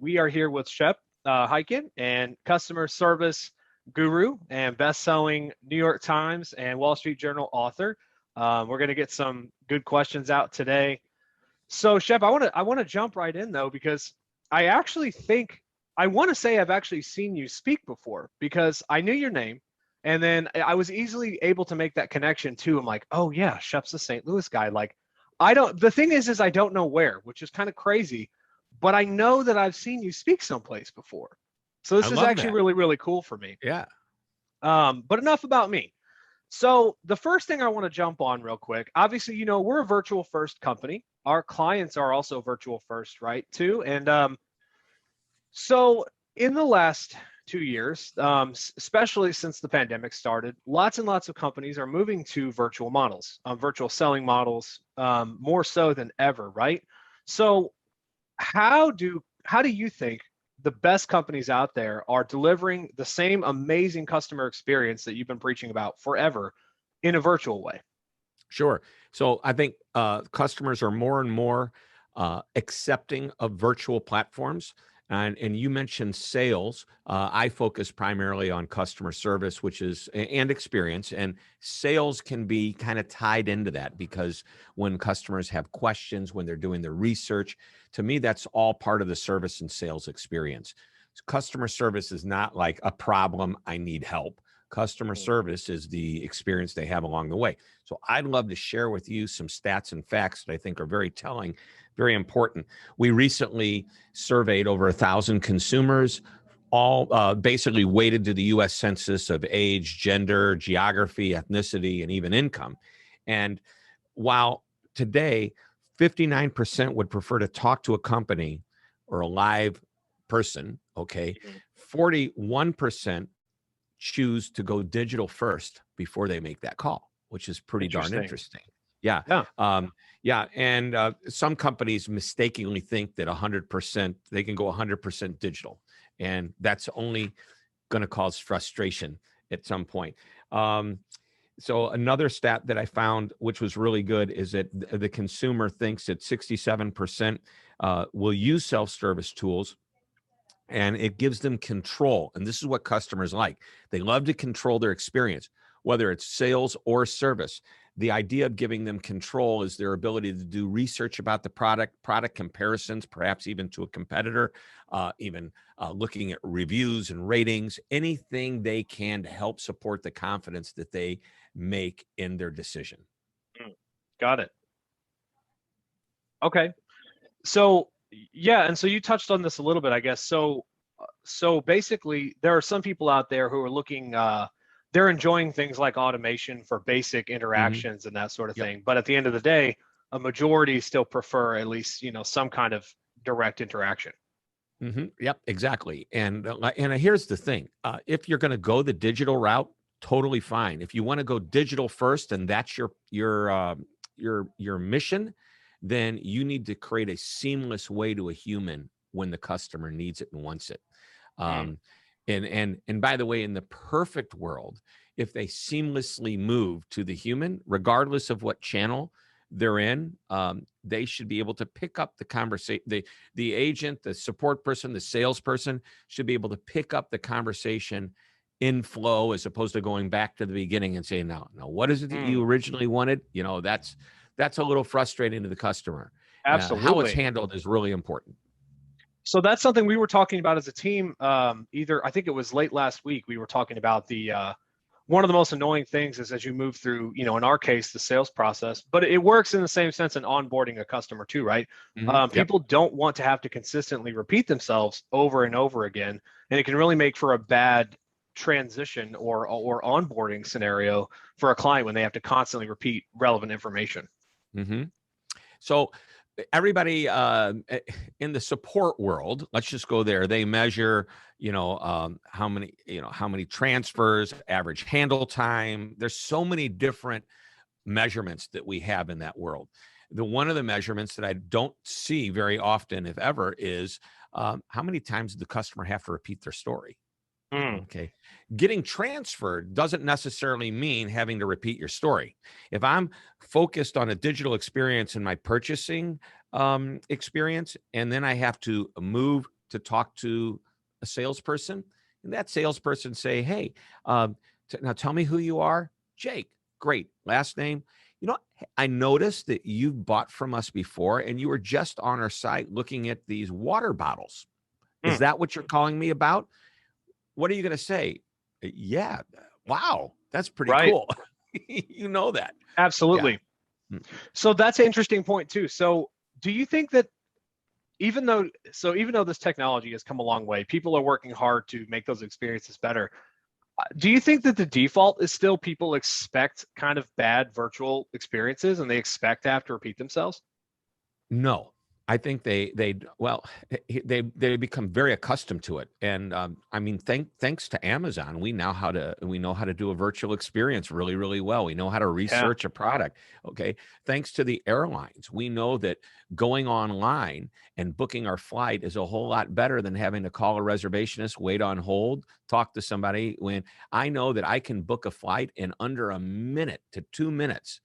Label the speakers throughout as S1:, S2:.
S1: We are here with Shep Hyken, and customer service guru and best-selling New York Times and Wall Street Journal author. We're going to get some good questions out today. So, Shep, I want to jump right in though, because I actually think I want to say I've actually seen you speak before because I knew your name, and then I was easily able to make that connection too. I'm like, oh yeah, Shep's the St. Louis guy. Like, I don't. The thing is I don't know where, which is kind of crazy, but I know that I've seen you speak someplace before. So
S2: I
S1: this is
S2: love
S1: actually
S2: that.
S1: really, really cool for me.
S2: Yeah,
S1: But enough about me. So the first thing I want to jump on real quick, obviously, we're a virtual first company. Our clients are also virtual first, right? Too. And so in the last 2 years, especially since the pandemic started, lots and lots of companies are moving to virtual models, virtual selling models, more so than ever, right? So how do you think the best companies out there are delivering the same amazing customer experience that you've been preaching about forever in a virtual way?
S2: sure. So I think customers are more and more accepting of virtual platforms. And you mentioned sales. I focus primarily on customer service, and experience. And sales can be kind of tied into that because when customers have questions, when they're doing their research, to me, that's all part of the service and sales experience. Customer service is not like a problem, I need help. Customer
S1: Mhm.
S2: service is the experience they have along the way. So I'd love to share with you some stats and facts that I think are very telling, very important. We recently surveyed over 1,000 consumers, all basically weighted to the U.S. Census of age, gender, geography, ethnicity, and even income. And while today 59% would prefer to talk to a company or a live person, okay,
S1: Mhm.
S2: 41% choose to go digital first before they make that call, which is pretty darn
S1: Interesting.
S2: interesting. Yeah.
S1: Yeah.
S2: Yeah. And some companies mistakenly think that 100%, they can go 100% digital. And that's only going to cause frustration at some point. So another stat that I found, which was really good, is that the consumer thinks that 67% will use self-service tools, and it gives them control. And this is what customers like. They love to control their experience, whether it's sales or service. The idea of giving them control is their ability to do research about the product comparisons, perhaps even to a competitor, even looking at reviews and ratings, anything they can to help support the confidence that they make in their decision.
S1: Mm. Got it. Okay. So yeah, and so you touched on this a little bit, I guess. So basically, there are some people out there who are looking. They're enjoying things like automation for basic
S2: Hmm.
S1: interactions and that sort of
S2: Yep.
S1: thing. But at the end of the day, a majority still prefer at least some kind of direct interaction.
S2: Yep, exactly. And here's the thing: if you're going to go the digital route, totally fine. If you want to go digital first, and that's your mission, then you need to create a seamless way to a human when the customer needs it and wants it.
S1: Mm.
S2: Um, and by the way, in the perfect world, if they seamlessly move to the human, regardless of what channel they're in, they should be able to pick up the conversation. The agent, the support person, the salesperson should be able to pick up the conversation in flow as opposed to going back to the beginning and saying, now, what is it that you
S1: Mm.
S2: originally wanted? That's a little frustrating to the customer. How it's
S1: Absolutely.
S2: handled is really important.
S1: So that's something we were talking about as a team. Either I think it was late last week. We were talking about the one of the most annoying things is as you move through, in our case, the sales process, but it works in the same sense in onboarding a customer too, right?
S2: Yep.
S1: People don't want to have to consistently repeat themselves over and over again, and it can really make for a bad transition or onboarding scenario for a client when they have to constantly repeat relevant information.
S2: hmm So everybody in the support world, let's just go there. They measure, how many transfers, average handle time. There's so many different measurements that we have in that world. The one of the measurements that I don't see very often, if ever, is how many times did the customer have to repeat their story?
S1: Mm.
S2: Okay. Getting transferred doesn't necessarily mean having to repeat your story. If I'm focused on a digital experience in my purchasing experience, and then I have to move to talk to a salesperson, and that salesperson say, hey, now tell me who you are. Jake. Great. Last name. I noticed that you've bought from us before, and you were just on our site looking at these water bottles. Is that what you're calling me about? What are you going to say? Yeah. Wow. That's pretty cool. You know that.
S1: Absolutely.
S2: Yeah.
S1: So that's an interesting point too. So do you think that even though this technology has come a long way, people are working hard to make those experiences better. Do you think that the default is still people expect kind of bad virtual experiences and they expect to have to repeat themselves?
S2: No, I think they become very accustomed to it, and I mean, thanks to Amazon, we know how to do a virtual experience really, really well. We know how to research a product. Okay, thanks to the airlines, we know that going online and booking our flight is a whole lot better than having to call a reservationist, wait on hold, talk to somebody. When I know that I can book a flight in under a minute to 2 minutes.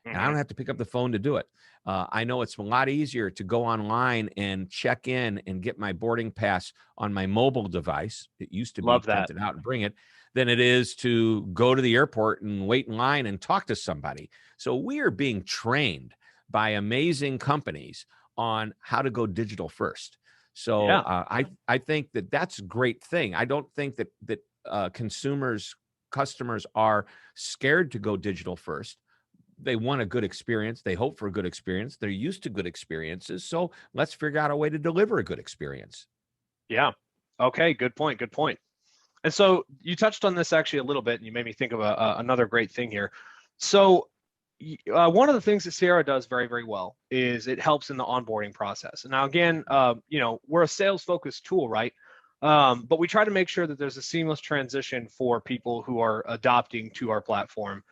S2: And I don't have to pick up the phone to do it. I know it's a lot easier to go online and check in and get my boarding pass on my mobile device. It used to be print it out and bring it, than it is to go to the airport and wait in line and talk to somebody. So we are being trained by amazing companies on how to go digital first. So I think that that's a great thing. I don't think that customers are scared to go digital first. They want a good experience. They hope for a good experience. They're used to good experiences. So let's figure out a way to deliver a good experience.
S1: Yeah. Okay. Good point. Good point. And so you touched on this actually a little bit, and you made me think of another great thing here. So one of the things that Sierra does very, very well is it helps in the onboarding process. And now, again, we're a sales-focused tool, right? But we try to make sure that there's a seamless transition for people who are adopting to our platform.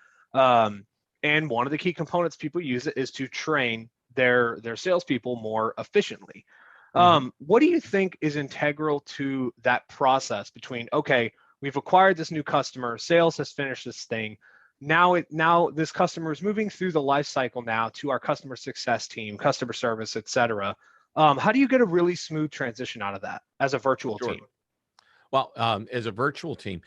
S1: And one of the key components people use it is to train their salespeople more efficiently. What do you think is integral to that process between, okay, we've acquired this new customer, sales has finished this thing. Now this customer is moving through the life cycle now to our customer success team, customer service, et cetera. How do you get a really smooth transition out of that as a virtual team?
S2: Well, as a virtual team,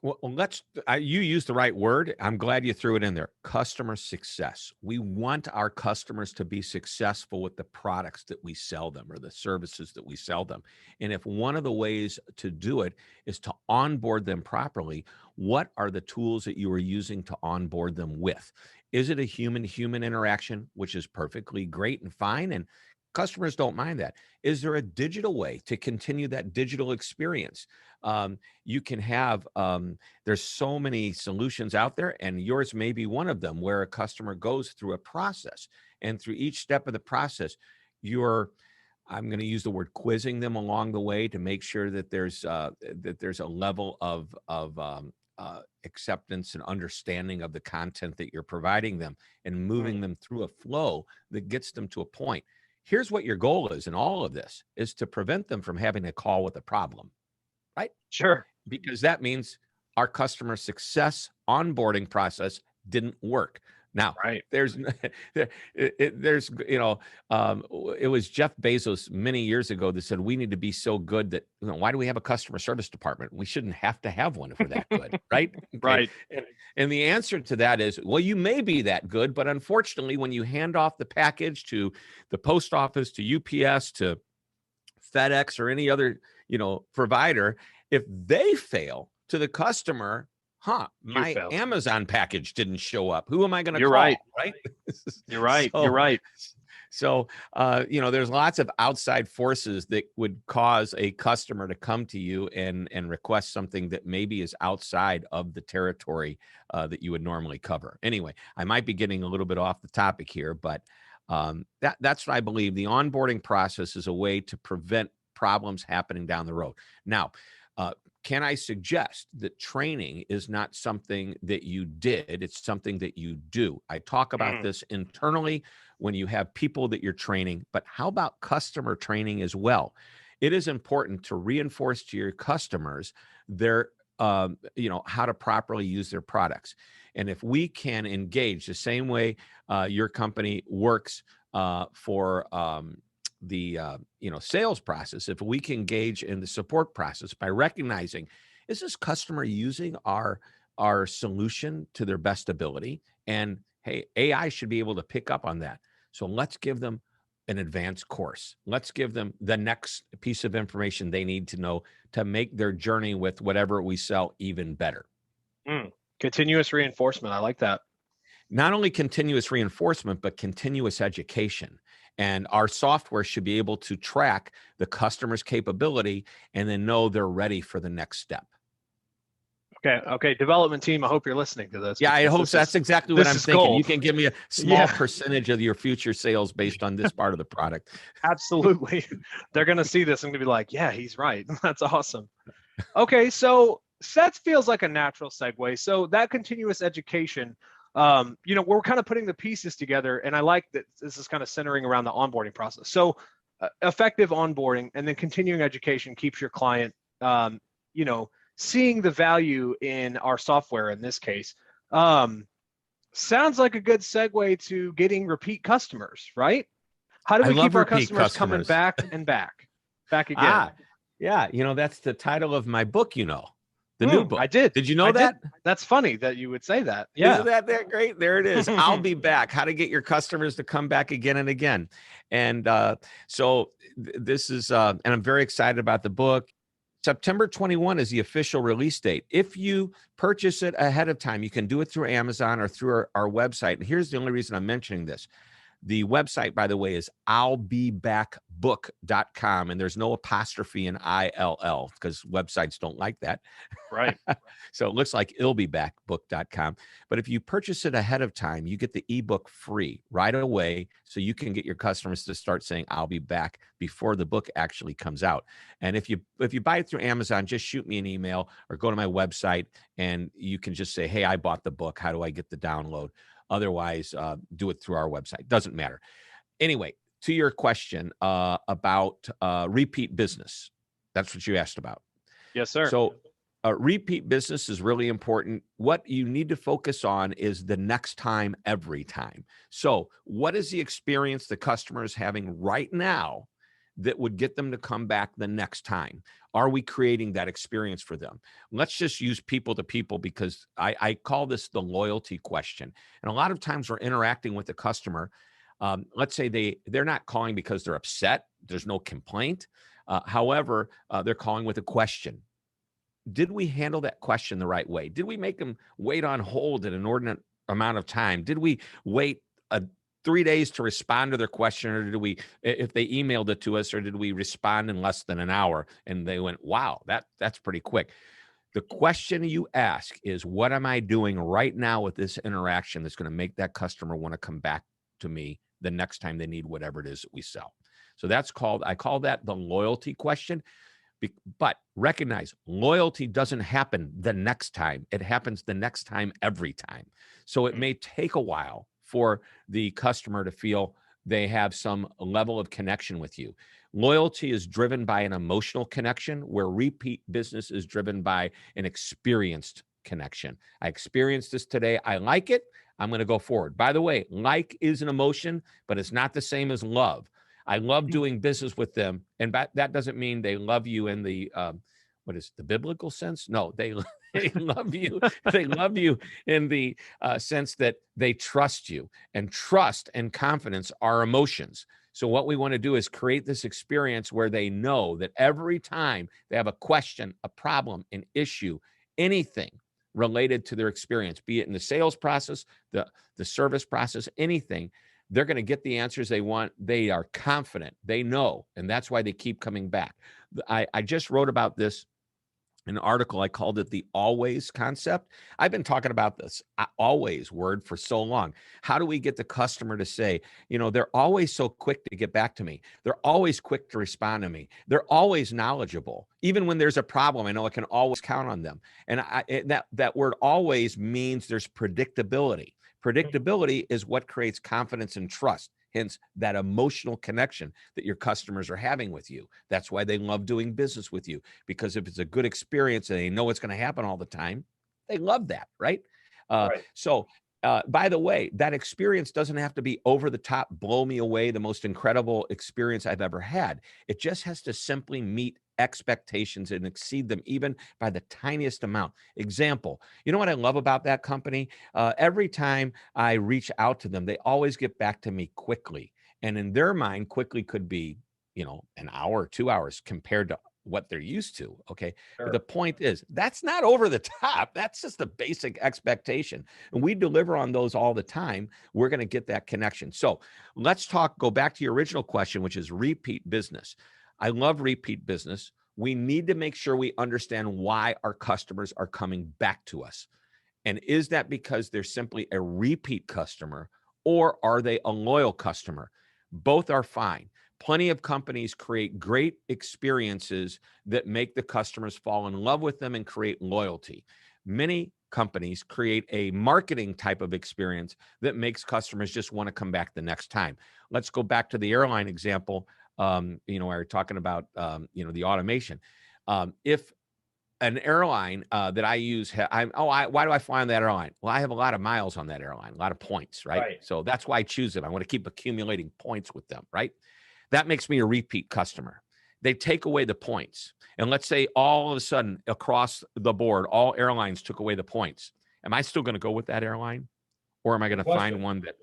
S2: you used the right word. I'm glad you threw it in there. Customer success. We want our customers to be successful with the products that we sell them or the services that we sell them. And if one of the ways to do it is to onboard them properly, what are the tools that you are using to onboard them with? Is it a human-human interaction, which is perfectly great and fine, and customers don't mind that? Is there a digital way to continue that digital experience? You can have, there's so many solutions out there, and yours may be one of them, where a customer goes through a process, and through each step of the process, I'm going to use the word quizzing them along the way to make sure that there's a level of acceptance and understanding of the content that you're providing them, and moving them through a flow that gets them to a point. Here's what your goal is in all of this, is to prevent them from having a call with a problem, right?
S1: Sure.
S2: Because that means our customer success onboarding process didn't work. Now, it was Jeff Bezos many years ago that said, we need to be so good that, why do we have a customer service department? We shouldn't have to have one if we're that good, right? Okay.
S1: Right.
S2: And the answer to that is, well, you may be that good, but unfortunately, when you hand off the package to the post office, to UPS, to FedEx, or any other, provider, if they fail to the customer, my Amazon package didn't show up, who am I going to call?
S1: Right? You're right.
S2: So,
S1: you're right.
S2: So, there's lots of outside forces that would cause a customer to come to you and request something that maybe is outside of the territory that you would normally cover. Anyway, I might be getting a little bit off the topic here, but that's what I believe. The onboarding process is a way to prevent problems happening down the road. Now, can I suggest that training is not something that you did, it's something that you do? I talk about this internally when you have people that you're training, but how about customer training as well? It is important to reinforce to your customers their, how to properly use their products. And if we can engage the same way your company works for sales process, if we can engage in the support process by recognizing, is this customer using our solution to their best ability? And hey, AI should be able to pick up on that. So let's give them an advanced course. Let's give them the next piece of information they need to know to make their journey with whatever we sell even better.
S1: Continuous reinforcement. I like that.
S2: Not only continuous reinforcement, but continuous education. And our software should be able to track the customer's capability and then know they're ready for the next step.
S1: Okay. Development team, I hope you're listening to this.
S2: Yeah, I hope that's exactly what I'm thinking.
S1: Gold.
S2: You can give me a small percentage of your future sales based on this part of the product.
S1: Absolutely. They're going to see this and going to be like, yeah, he's right. That's awesome. Okay, so that feels like a natural segue. So that continuous education, we're kind of putting the pieces together, and I like that this is kind of centering around the onboarding process. So effective onboarding and then continuing education keeps your client, seeing the value in our software in this case. Sounds like a good segue to getting repeat customers, right? How do we keep our customers coming back and back again?
S2: Yeah, that's the title of my book, the new book.
S1: I did.
S2: Did you know that?
S1: That's funny that you would say that. Yeah.
S2: Isn't that great? There it is. I'll be back. How to get your customers to come back again and again. And so this is, and I'm very excited about the book. September 21 is the official release date. If you purchase it ahead of time, you can do it through Amazon or through our website. And here's the only reason I'm mentioning this. The website, by the way, is illbebackbook.com, and there's no apostrophe in ILL because websites don't like that.
S1: Right.
S2: So it looks like illbebackbook.com. But if you purchase it ahead of time, you get the ebook free right away, so you can get your customers to start saying, I'll be back before the book actually comes out. And if you buy it through Amazon, just shoot me an email or go to my website, and you can just say, hey, I bought the book. How do I get the download? Otherwise, do it through our website. Doesn't matter. Anyway, to your question about repeat business. That's what you asked about.
S1: Yes, sir.
S2: So repeat business is really important. What you need to focus on is the next time, every time. So what is the experience the customer is having right now that would get them to come back the next time? Are we creating that experience for them? Let's just use people to people, because I call this the loyalty question. And a lot of times we're interacting with the customer. Let's say they're not calling because they're upset. There's no complaint. However, they're calling with a question. Did we handle that question the right way? Did we make them wait on hold an inordinate amount of time? Did we wait 3 days to respond to their question, or did we, if they emailed it to us, or did we respond in less than an hour? And they went, wow, that's pretty quick. The question you ask is, what am I doing right now with this interaction that's going to make that customer want to come back to me the next time they need whatever it is that we sell? So I call that the loyalty question. But recognize, loyalty doesn't happen the next time. It happens the next time, every time. So it may take a while for the customer to feel they have some level of connection with you. Loyalty is driven by an emotional connection, where repeat business is driven by an experienced connection. I experienced this today. I like it. I'm going to go forward. By the way, like is an emotion, but it's not the same as love. I love doing business with them. And that doesn't mean they love you in the, the biblical sense? No, they love you. They love you in the sense that they trust you, and trust and confidence are emotions. So what we want to do is create this experience where they know that every time they have a question, a problem, an issue, anything related to their experience, be it in the sales process, the service process, anything, they're going to get the answers they want. They are confident. They know. And that's why they keep coming back. I just wrote about this in an article. I called it the always concept. I've been talking about this always word for so long. How do we get the customer to say, they're always so quick to get back to me. They're always quick to respond to me. They're always knowledgeable. Even when there's a problem, I know I can always count on them. And that word always means there's predictability. Predictability is what creates confidence and trust. Hence, that emotional connection that your customers are having with you. That's why they love doing business with you, because if it's a good experience and they know it's going to happen all the time, they love that, right?
S1: Right.
S2: So By the way, that experience doesn't have to be over the top, blow me away, the most incredible experience I've ever had. It just has to simply meet expectations and exceed them even by the tiniest amount. Example, you know what I love about that company? Every time I reach out to them, they always get back to me quickly. And in their mind, quickly could be, an hour, 2 hours compared to what they're used to. Okay. But the
S1: Sure.
S2: point is, that's not over the top. That's just the basic expectation. And we deliver on those all the time. We're going to get that connection. So let's go back to your original question, which is repeat business. I love repeat business. We need to make sure we understand why our customers are coming back to us. And is that because they're simply a repeat customer, or are they a loyal customer? Both are fine. Plenty of companies create great experiences that make the customers fall in love with them and create loyalty. Many companies create a marketing type of experience that makes customers just want to come back the next time. Let's go back to the airline example. We were talking about, the automation. If an airline that I use, why do I fly on that airline? Well, I have a lot of miles on that airline, a lot of points, right?
S1: Right.
S2: So that's why I choose them. I want to keep accumulating points with them, right? That makes me a repeat customer. They take away the points. And let's say all of a sudden across the board, all airlines took away the points. Am I still going to go with that airline? Or am I going
S1: Good
S2: to find
S1: question.
S2: one that,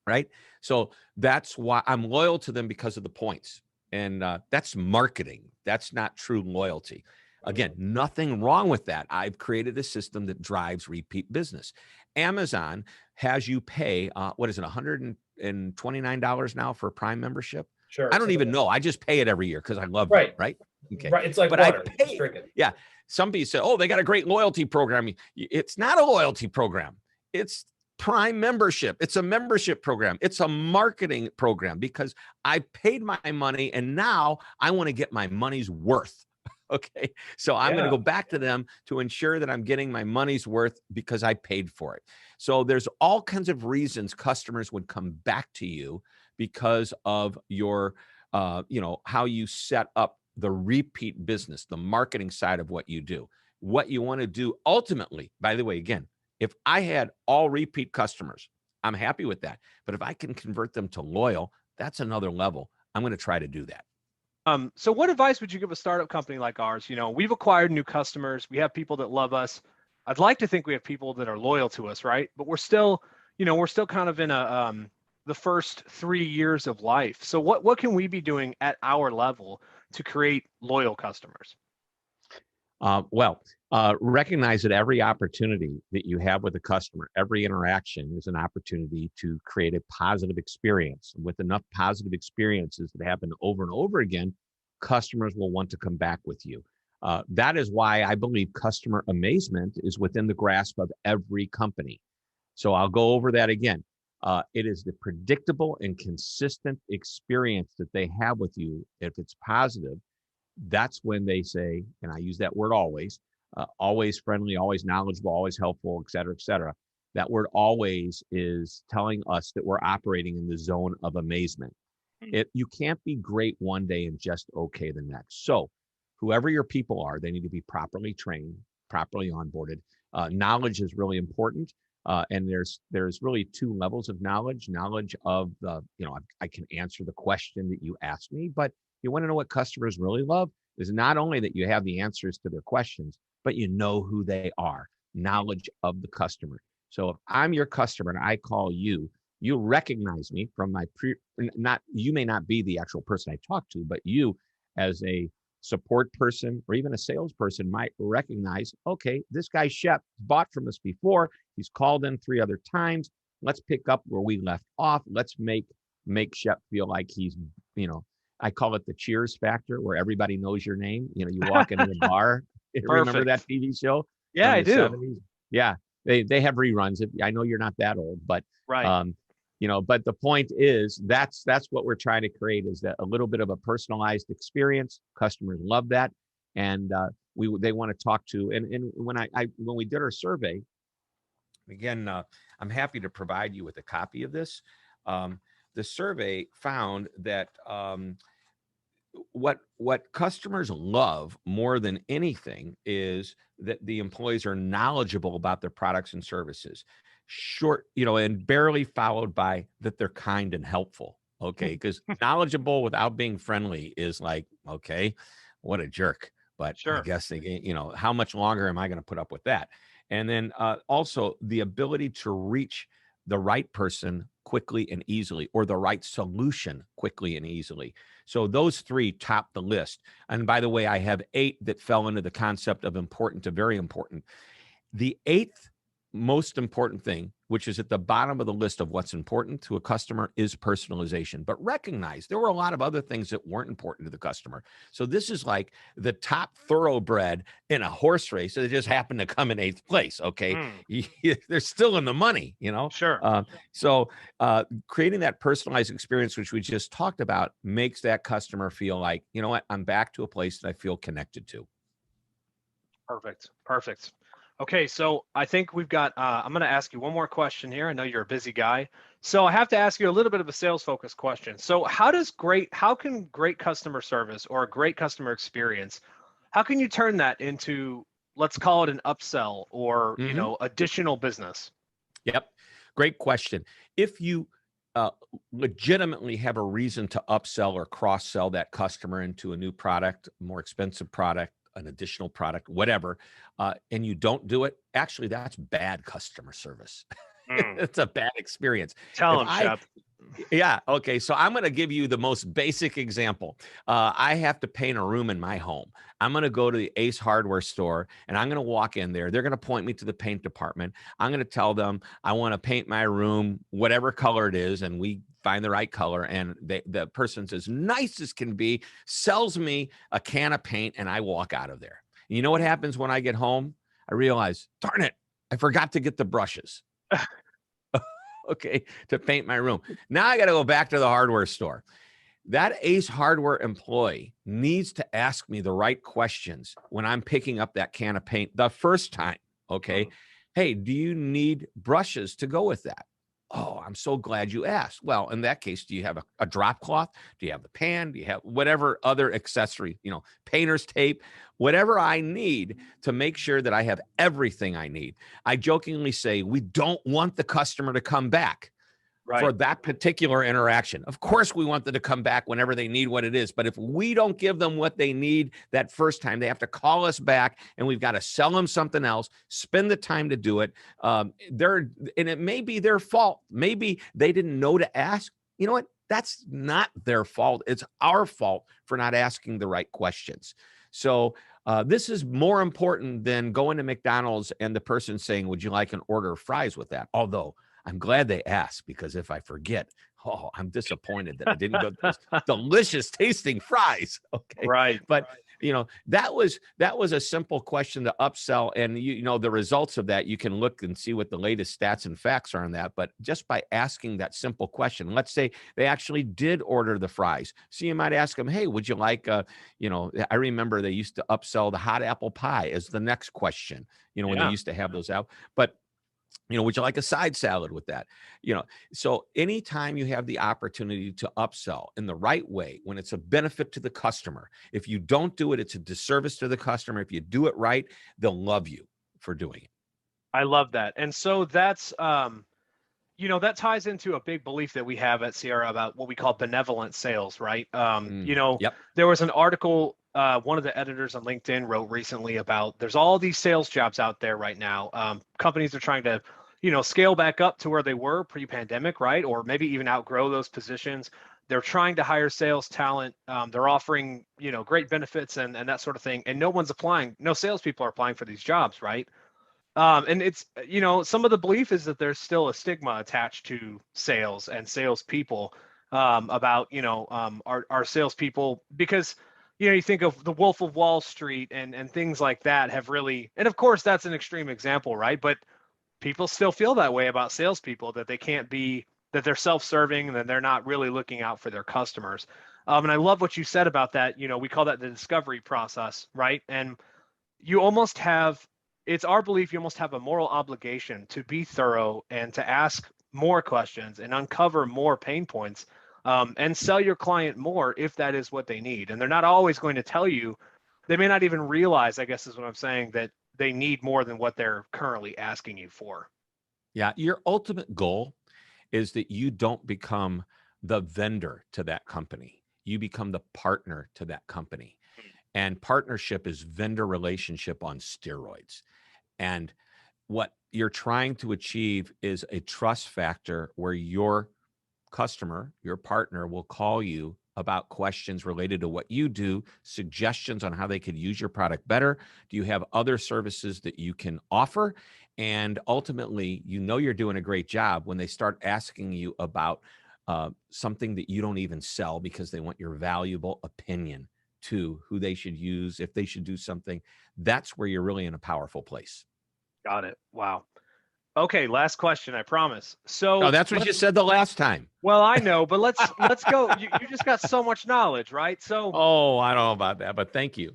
S2: right? So that's why I'm loyal to them, because of the points. And that's marketing. That's not true loyalty. Again, nothing wrong with that. I've created a system that drives repeat business. Amazon has you pay, what is it, $129 now for a Prime membership?
S1: Sure.
S2: I don't
S1: Something
S2: even
S1: like
S2: know. I just pay it every year because I love them,
S1: right.
S2: right? Okay.
S1: Right. It's like
S2: But I
S1: water. You just
S2: pay,
S1: drink it.
S2: yeah. Some people say, oh, they got a great loyalty program. It's not a loyalty program. It's Prime membership. It's a membership program. It's a marketing program, because I paid my money and now I want to get my money's worth. Okay. So I'm going to
S1: Yeah.
S2: go back to them to ensure that I'm getting my money's worth because I paid for it. So there's all kinds of reasons customers would come back to you because of your, how you set up the repeat business, the marketing side of what you do. What you want to do ultimately, by the way, again, if I had all repeat customers, I'm happy with that. But if I can convert them to loyal, that's another level. I'm going to try to do that.
S1: So what advice would you give a startup company like ours? We've acquired new customers. We have people that love us. I'd like to think we have people that are loyal to us, right? But we're still kind of in the first 3 years of life. So what can we be doing at our level to create loyal customers?
S2: Recognize that every opportunity that you have with a customer, every interaction is an opportunity to create a positive experience. With enough positive experiences that happen over and over again, customers will want to come back with you. That is why I believe customer amazement is within the grasp of every company. So I'll go over that again. It is the predictable and consistent experience that they have with you. If it's positive, that's when they say, and I use that word always friendly, always knowledgeable, always helpful, et cetera, et cetera. That word always is telling us that we're operating in the zone of amazement. You can't be great one day and just okay the next. So whoever your people are, they need to be properly trained, properly onboarded. Knowledge is really important. And there's really two levels of knowledge. Knowledge of I can answer the question that you asked me, but you want to know what customers really love is not only that you have the answers to their questions, but you know who they are. Knowledge of the customer. So if I'm your customer and I call you, you recognize me from you may not be the actual person I talk to, but you as a support person or even a salesperson might recognize, okay, this guy Shep bought from us before. He's called in 3 other times. Let's pick up where we left off. Let's make Shep feel like he's, I call it the Cheers factor, where everybody knows your name. You walk into the bar. Remember that
S1: Perfect.
S2: TV show
S1: Yeah,
S2: from
S1: I
S2: the
S1: do.
S2: 70s? Yeah, they have reruns. I know you're not that old, but
S1: Right.
S2: um, but the point is that's what we're trying to create, is that a little bit of a personalized experience. Customers love that, and they want to talk to. And when we did our survey, again, I'm happy to provide you with a copy of this. The survey found that what customers love more than anything is that the employees are knowledgeable about their products and services. short, and barely followed by that they're kind and helpful. Okay. Because knowledgeable without being friendly is like, okay, what a jerk. But I
S1: Sure.
S2: guess how much longer am I going to put up with that? And then also the ability to reach the right person quickly and easily, or the right solution quickly and easily. So those three top the list. And by the way, I have 8 that fell into the concept of important to very important. The 8th most important thing, which is at the bottom of the list of what's important to a customer, is personalization. But recognize there were a lot of other things that weren't important to the customer. So this is like the top thoroughbred in a horse race that just happened to come in 8th place. Okay. They're still in the money,
S1: Sure.
S2: So creating that personalized experience, which we just talked about, makes that customer feel like, you know what, I'm back to a place that I feel connected to.
S1: Perfect. Perfect. Okay, so I think we've got, I'm going to ask you one more question here. I know you're a busy guy. So I have to ask you a little bit of a sales focused question. So how can great customer service or a great customer experience, how can you turn that into, let's call it an upsell or, additional business?
S2: Yep. Great question. If you legitimately have a reason to upsell or cross sell that customer into a new product, more expensive product, an additional product, whatever, and you don't do it, actually, that's bad customer service. It's a bad experience.
S1: Tell him, Shep.
S2: Yeah. Okay. So I'm going to give you the most basic example. I have to paint a room in my home. I'm going to go to the Ace Hardware store and I'm going to walk in there. They're going to point me to the paint department. I'm going to tell them I want to paint my room, whatever color it is. And we find the right color. And the person's as nice as can be, sells me a can of paint, and I walk out of there. And you know what happens when I get home? I realize, darn it, I forgot to get the brushes. Okay, to paint my room. Now I got to go back to the hardware store. That Ace Hardware employee needs to ask me the right questions when I'm picking up that can of paint the first time. Okay. Hey, do you need brushes to go with that? Oh, I'm so glad you asked. Well, in that case, do you have a drop cloth? Do you have the pan? Do you have whatever other accessory, painter's tape, whatever I need to make sure that I have everything I need? I jokingly say we don't want the customer to come back for that particular interaction. Of course, we want them to come back whenever they need what it is. But if we don't give them what they need that first time, they have to call us back and we've got to sell them something else, spend the time to do it. And it may be their fault. Maybe they didn't know to ask. You know what? That's not their fault. It's our fault for not asking the right questions. So this is more important than going to McDonald's and the person saying, would you like an order of fries with that? Although I'm glad they asked, because if I forget, I'm disappointed that I didn't go to those delicious tasting fries. Okay.
S1: Right.
S2: But that was a simple question to upsell. And the results of that, you can look and see what the latest stats and facts are on that. But just by asking that simple question, let's say they actually did order the fries. So you might ask them, hey, would you like, I remember they used to upsell the hot apple pie as the next question, when they used to have those out. But would you like a side salad with that? So anytime you have the opportunity to upsell in the right way, when it's a benefit to the customer, if you don't do it, it's a disservice to the customer. If you do it right, they'll love you for doing it.
S1: I love that. And so that's, that ties into a big belief that we have at Sierra about what we call benevolent sales, right?
S2: Yep.
S1: There was an article, one of the editors on LinkedIn wrote recently about there's all these sales jobs out there right now. Companies are trying to, scale back up to where they were pre-pandemic, right? Or maybe even outgrow those positions. They're trying to hire sales talent. They're offering, great benefits and that sort of thing. And no one's applying. No salespeople are applying for these jobs, right? And it's, some of the belief is that there's still a stigma attached to sales and salespeople about, our salespeople, because, you think of the Wolf of Wall Street and things like that have really, and of course that's an extreme example, right? But people still feel that way about salespeople, that they can't be, that they're self-serving and that they're not really looking out for their customers. And I love what you said about that. We call that the discovery process, right? And you almost have, it's our belief, you almost have a moral obligation to be thorough and to ask more questions and uncover more pain points, and sell your client more if that is what they need. And they're not always going to tell you, they may not even realize, I guess is what I'm saying, that they need more than what they're currently asking you for.
S2: Yeah. Your ultimate goal is that you don't become the vendor to that company. You become the partner to that company. And partnership is vendor relationship on steroids. And what you're trying to achieve is a trust factor where your customer, your partner will call you about questions related to what you do, suggestions on how they could use your product better. Do you have other services that you can offer? And ultimately, you know you're doing a great job when they start asking you about something that you don't even sell because they want your valuable opinion to who they should use, if they should do something. That's where you're really in a powerful place.
S1: Got it. Wow. Okay, last question, I promise.
S2: Oh,
S1: So
S2: that's what you
S1: let's
S2: said the last time.
S1: well, I know, but let's go. You just got so much knowledge, right? So
S2: Oh, I don't know about that, but thank you.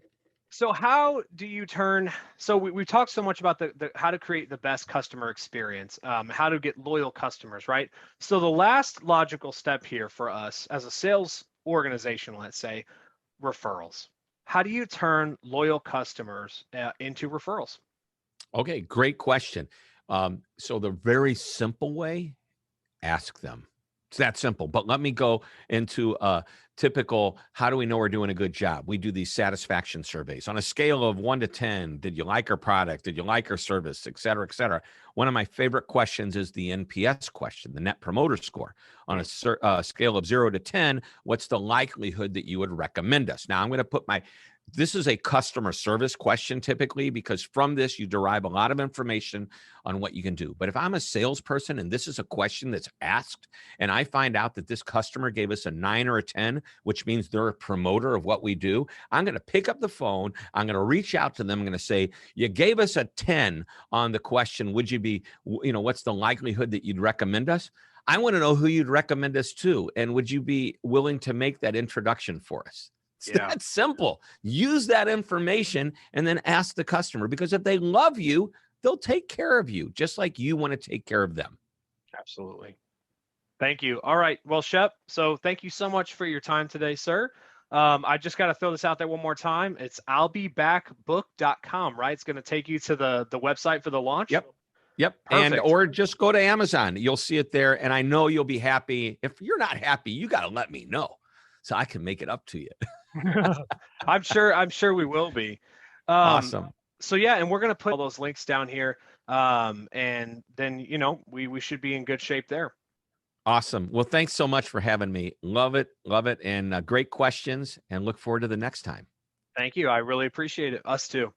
S1: so how do you turn so we talked so much about the how to create the best customer experience, how to get loyal customers, right? So the last logical step here for us as a sales organization, let's say, referrals. How do you turn loyal customers into referrals?
S2: Okay, great question. So the very simple way, ask them. It's that simple. But let me go into a typical, how do we know we're doing a good job? We do these satisfaction surveys on a scale of 1 to 10. Did you like our product? Did you like our service? Et cetera, et cetera. One of my favorite questions is the NPS question, the Net Promoter Score. On a scale of 0 to 10, what's the likelihood that you would recommend us? Now, I'm going to put this is a customer service question typically, because from this, you derive a lot of information on what you can do. But if I'm a salesperson and this is a question that's asked, and I find out that this customer gave us a 9 or a 10, which means they're a promoter of what we do, I'm going to pick up the phone. I'm going to reach out to them. I'm going to say, you gave us a 10 on the question, would you be, what's the likelihood that you'd recommend us? I want to know who you'd recommend us to. And would you be willing to make that introduction for us? It's
S1: Yeah,
S2: that simple. Use that information and then ask the customer, because if they love you, they'll take care of you just like you want to take care of them.
S1: absolutely. Thank you. All right. Well, Shep, so thank you so much for your time today, sir. I just got to throw this out there one more time. It's I'llBeBackBook.com, right? It's going to take you to the website for the launch.
S2: Yep. And
S1: Perfect.
S2: or just go to Amazon. You'll see it there. And I know you'll be happy. If you're not happy, you got to let me know so I can make it up to you.
S1: I'm sure we will be. Um,
S2: Awesome.
S1: so yeah, and we're going to put all those links down here. And then, we should be in good shape there.
S2: Awesome. Well, thanks so much for having me. Love it. Love it. And great questions, and look forward to the next time.
S1: Thank you. I really appreciate it. Us too.